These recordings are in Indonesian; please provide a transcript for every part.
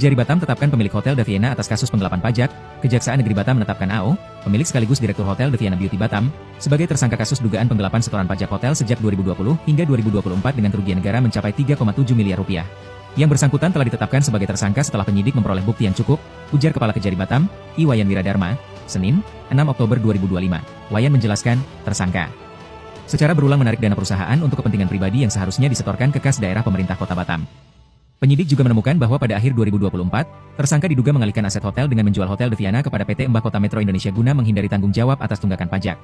Kejari Batam tetapkan pemilik Hotel The Vienna atas kasus penggelapan pajak. Kejaksaan Negeri Batam menetapkan AO, pemilik sekaligus Direktur Hotel The Vienna Beauty Batam, sebagai tersangka kasus dugaan penggelapan setoran pajak hotel sejak 2020 hingga 2024 dengan kerugian negara mencapai 3,7 miliar rupiah. Yang bersangkutan telah ditetapkan sebagai tersangka setelah penyidik memperoleh bukti yang cukup, ujar Kepala Kejari Batam, I. Wayan Wiradharma, Senin, 6 Oktober 2025. Wayan menjelaskan, tersangka secara berulang menarik dana perusahaan untuk kepentingan pribadi yang seharusnya disetorkan ke kas daerah pemerintah Kota Batam. Penyidik juga menemukan bahwa pada akhir 2024, tersangka diduga mengalihkan aset hotel dengan menjual Hotel The Vienna kepada PT Embak Kota Metro Indonesia guna menghindari tanggung jawab atas tunggakan pajak.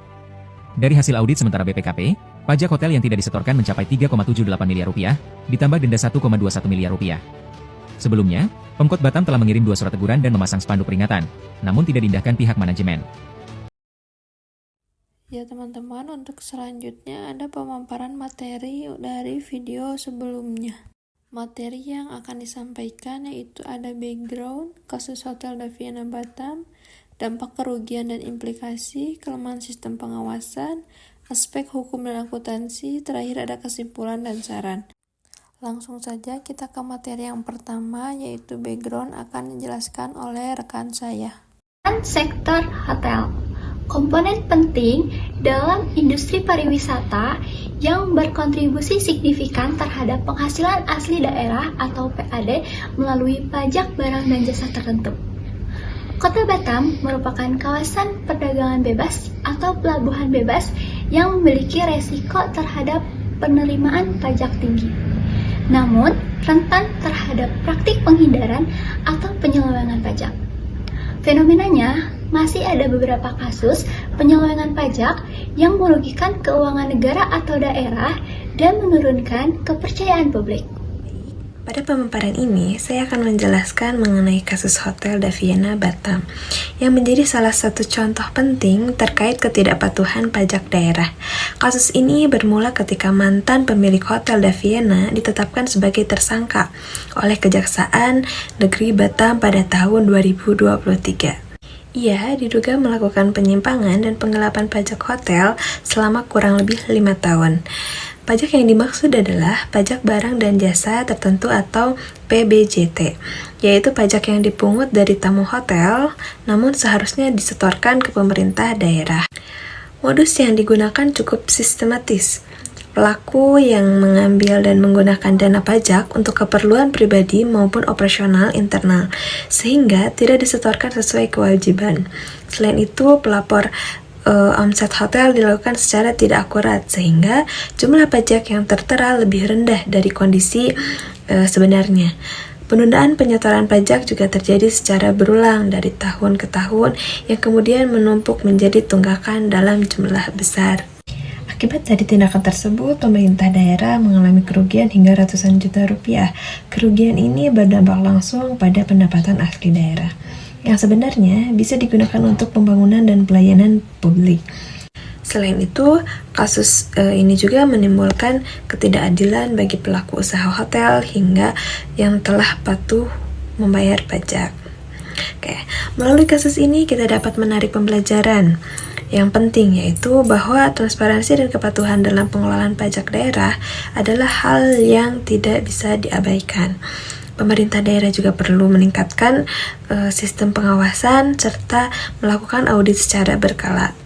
Dari hasil audit sementara BPKP, pajak hotel yang tidak disetorkan mencapai 3,78 miliar rupiah, ditambah denda 1,21 miliar rupiah. Sebelumnya, Pemkot Batam telah mengirim 2 surat teguran dan memasang spanduk peringatan, namun tidak diindahkan pihak manajemen. Ya teman-teman, untuk selanjutnya ada pemaparan materi dari video sebelumnya. Materi yang akan disampaikan yaitu ada background, kasus Hotel The Vienna Batam, dampak kerugian dan implikasi, kelemahan sistem pengawasan, aspek hukum dan akuntansi, terakhir ada kesimpulan dan saran. Langsung saja kita ke materi yang pertama yaitu background akan dijelaskan oleh rekan saya. Sektor hotel, komponen penting dalam industri pariwisata yang berkontribusi signifikan terhadap penghasilan asli daerah atau PAD melalui pajak barang dan jasa tertentu. Kota Batam merupakan kawasan perdagangan bebas atau pelabuhan bebas yang memiliki resiko terhadap penerimaan pajak tinggi, namun rentan terhadap praktik penghindaran atau penyelewengan pajak. Fenomenanya, masih ada beberapa kasus penyelewengan pajak yang merugikan keuangan negara atau daerah dan menurunkan kepercayaan publik. Pada pemaparan ini, saya akan menjelaskan mengenai kasus Hotel The Vienna Batam, yang menjadi salah satu contoh penting terkait ketidakpatuhan pajak daerah. Kasus ini bermula ketika mantan pemilik Hotel The Vienna ditetapkan sebagai tersangka oleh Kejaksaan Negeri Batam pada tahun 2023. Ia diduga melakukan penyimpangan dan penggelapan pajak hotel selama kurang lebih 5 tahun. Pajak yang dimaksud adalah pajak barang dan jasa tertentu atau PBJT, yaitu pajak yang dipungut dari tamu hotel, namun seharusnya disetorkan ke pemerintah daerah. Modus yang digunakan cukup sistematis. Pelaku yang mengambil dan menggunakan dana pajak untuk keperluan pribadi maupun operasional internal, sehingga tidak disetorkan sesuai kewajiban. Selain itu, pelapor omset hotel dilakukan secara tidak akurat, sehingga jumlah pajak yang tertera lebih rendah dari kondisi sebenarnya. Penundaan penyetoran pajak juga terjadi secara berulang dari tahun ke tahun, yang kemudian menumpuk menjadi tunggakan dalam jumlah besar. Akibat dari tindakan tersebut, pemerintah daerah mengalami kerugian hingga ratusan juta rupiah. Kerugian ini berdampak langsung pada pendapatan asli daerah, yang sebenarnya bisa digunakan untuk pembangunan dan pelayanan publik. Selain itu, kasus ini juga menimbulkan ketidakadilan bagi pelaku usaha hotel hingga yang telah patuh membayar pajak. Melalui kasus ini kita dapat menarik pembelajaran yang penting, yaitu bahwa transparansi dan kepatuhan dalam pengelolaan pajak daerah adalah hal yang tidak bisa diabaikan. Pemerintah daerah juga perlu meningkatkan sistem pengawasan serta melakukan audit secara berkala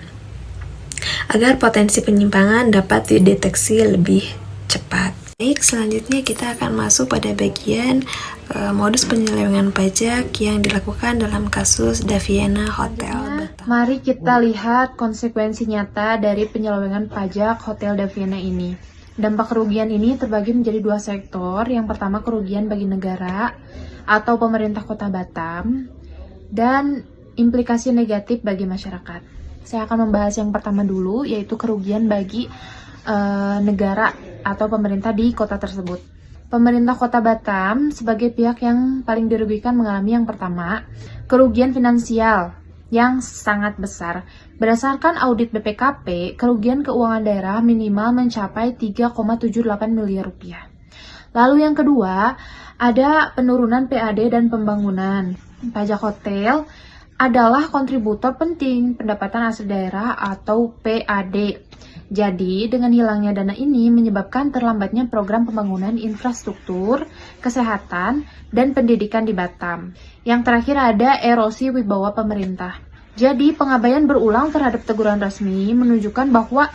agar potensi penyimpangan dapat dideteksi lebih cepat. Baik, selanjutnya kita akan masuk pada bagian modus penyelewengan pajak yang dilakukan dalam kasus The Vienna Hotel Batam. Mari kita lihat konsekuensi nyata dari penyelewengan pajak Hotel The Vienna ini. Dampak kerugian ini terbagi menjadi 2 sektor. Yang pertama, kerugian bagi negara atau pemerintah Kota Batam, dan implikasi negatif bagi masyarakat. Saya akan membahas yang pertama dulu, yaitu kerugian bagi negara atau pemerintah di kota tersebut. Pemerintah Kota Batam sebagai pihak yang paling dirugikan mengalami yang pertama, kerugian finansial yang sangat besar. Berdasarkan audit BPKP, kerugian keuangan daerah minimal mencapai 3,78 miliar rupiah. Lalu yang kedua, ada penurunan PAD dan pembangunan. Pajak hotel adalah kontributor penting pendapatan asli daerah atau PAD. Jadi, dengan hilangnya dana ini menyebabkan terlambatnya program pembangunan infrastruktur, kesehatan, dan pendidikan di Batam. Yang terakhir ada erosi wibawa pemerintah. Jadi, pengabaian berulang terhadap teguran resmi menunjukkan bahwa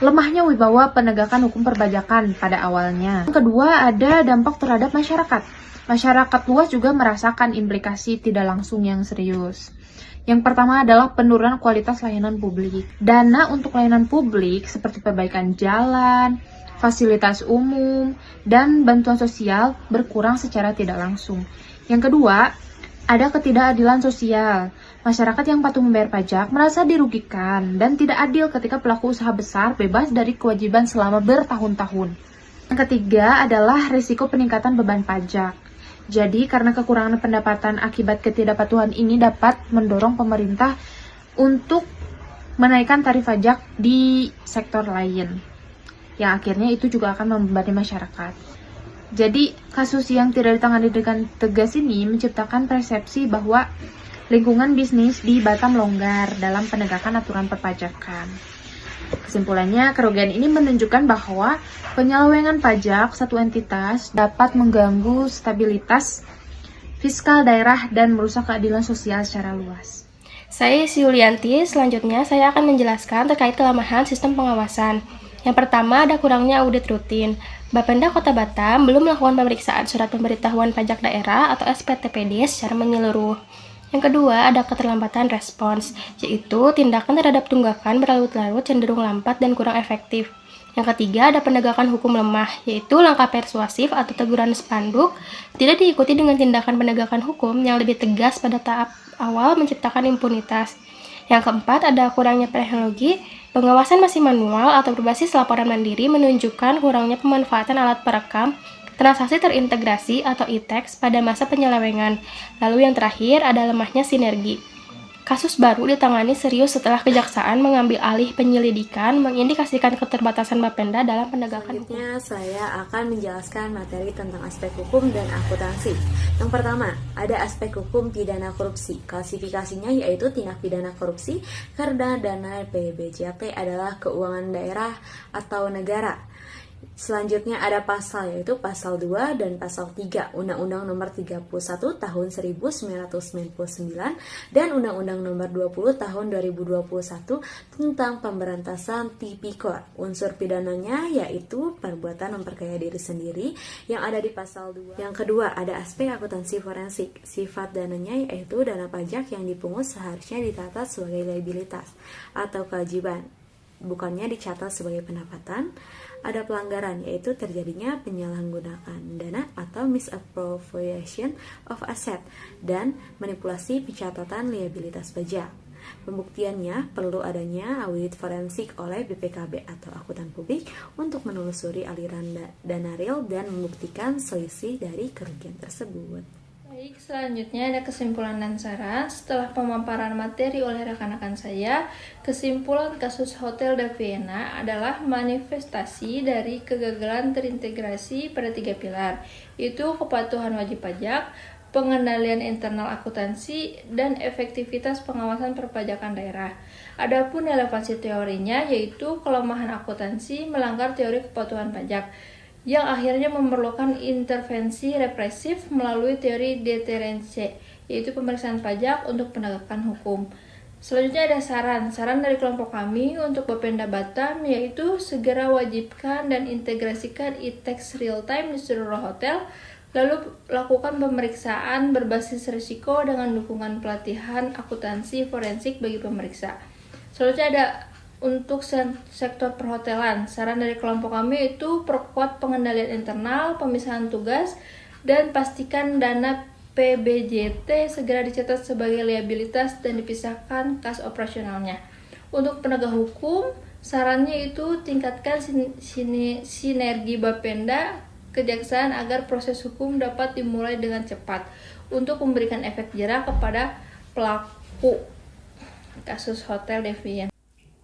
lemahnya wibawa penegakan hukum perpajakan pada awalnya. Yang kedua, ada dampak terhadap masyarakat. Masyarakat luas juga merasakan implikasi tidak langsung yang serius. Yang pertama adalah penurunan kualitas layanan publik. Dana untuk layanan publik seperti perbaikan jalan, fasilitas umum, dan bantuan sosial berkurang secara tidak langsung. Yang kedua, ada ketidakadilan sosial. Masyarakat yang patuh membayar pajak merasa dirugikan dan tidak adil ketika pelaku usaha besar bebas dari kewajiban selama bertahun-tahun. Yang ketiga adalah risiko peningkatan beban pajak. Jadi, karena kekurangan pendapatan akibat ketidakpatuhan ini dapat mendorong pemerintah untuk menaikkan tarif pajak di sektor lain, yang akhirnya itu juga akan membebani masyarakat. Jadi, kasus yang tidak ditangani dengan tegas ini menciptakan persepsi bahwa lingkungan bisnis di Batam longgar dalam penegakan aturan perpajakan. Kesimpulannya, kerugian ini menunjukkan bahwa penyelewengan pajak satu entitas dapat mengganggu stabilitas fiskal daerah dan merusak keadilan sosial secara luas. Saya Isi Yulianti, selanjutnya saya akan menjelaskan terkait kelemahan sistem pengawasan. Yang pertama, ada kurangnya audit rutin. Bapenda Kota Batam belum melakukan pemeriksaan surat pemberitahuan pajak daerah atau SPTPD secara menyeluruh. Yang kedua, ada keterlambatan respons, yaitu tindakan terhadap tunggakan berlarut-larut cenderung lambat dan kurang efektif. Yang ketiga, ada penegakan hukum lemah, yaitu langkah persuasif atau teguran spanduk tidak diikuti dengan tindakan penegakan hukum yang lebih tegas pada tahap awal menciptakan impunitas. Yang keempat, ada kurangnya teknologi. Pengawasan masih manual atau berbasis laporan mandiri menunjukkan kurangnya pemanfaatan alat perekam transaksi terintegrasi atau e-tax pada masa penyelewengan. Lalu yang terakhir ada lemahnya sinergi. Kasus baru ditangani serius setelah kejaksaan mengambil alih penyelidikan mengindikasikan keterbatasan Bapenda dalam penegakan hukum. Selanjutnya saya akan menjelaskan materi tentang aspek hukum dan akuntansi. Yang pertama, ada aspek hukum pidana korupsi. Klasifikasinya yaitu tindak pidana korupsi karena dana PBJT adalah keuangan daerah atau negara. Selanjutnya ada pasal, yaitu pasal 2 dan pasal 3 Undang-Undang Nomor 31 Tahun 1999 dan Undang-Undang Nomor 20 Tahun 2021 tentang pemberantasan tipikor. Unsur pidananya yaitu perbuatan memperkaya diri sendiri yang ada di pasal 2. Yang kedua, ada aspek akuntansi forensik. Sifat dananya yaitu dana pajak yang dipungut seharusnya dicatat sebagai liabilitas atau kewajiban, bukannya dicatat sebagai pendapatan. Ada pelanggaran, yaitu terjadinya penyalahgunaan dana atau misappropriation of asset dan manipulasi pencatatan liabilitas pajak. Pembuktiannya perlu adanya audit forensik oleh BPKB atau akuntan publik untuk menelusuri aliran dana real dan membuktikan selisih dari kerugian tersebut. Baik, selanjutnya ada kesimpulan dan saran. Setelah pemaparan materi oleh rekan-rekan saya, kesimpulan kasus Hotel da Vienna adalah manifestasi dari kegagalan terintegrasi pada 3 pilar, yaitu kepatuhan wajib pajak, pengendalian internal akuntansi, dan efektivitas pengawasan perpajakan daerah. Adapun relevansi teorinya yaitu kelemahan akuntansi melanggar teori kepatuhan pajak, yang akhirnya memerlukan intervensi represif melalui teori deterensi, yaitu pemeriksaan pajak untuk penegakan hukum. Selanjutnya ada saran dari kelompok kami untuk Bapenda Batam, yaitu segera wajibkan dan integrasikan e-tax real time di seluruh hotel, lalu lakukan pemeriksaan berbasis risiko dengan dukungan pelatihan akuntansi forensik bagi pemeriksa. Selanjutnya ada untuk sektor perhotelan, saran dari kelompok kami itu perkuat pengendalian internal, pemisahan tugas, dan pastikan dana PBJT segera dicatat sebagai liabilitas dan dipisahkan kas operasionalnya. Untuk penegak hukum, sarannya itu tingkatkan sinergi Bapenda Kejaksaan agar proses hukum dapat dimulai dengan cepat untuk memberikan efek jera kepada pelaku kasus Hotel da Vienna.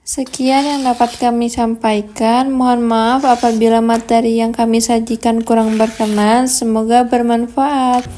Sekian yang dapat kami sampaikan. Mohon maaf apabila materi yang kami sajikan kurang berkenan. Semoga bermanfaat.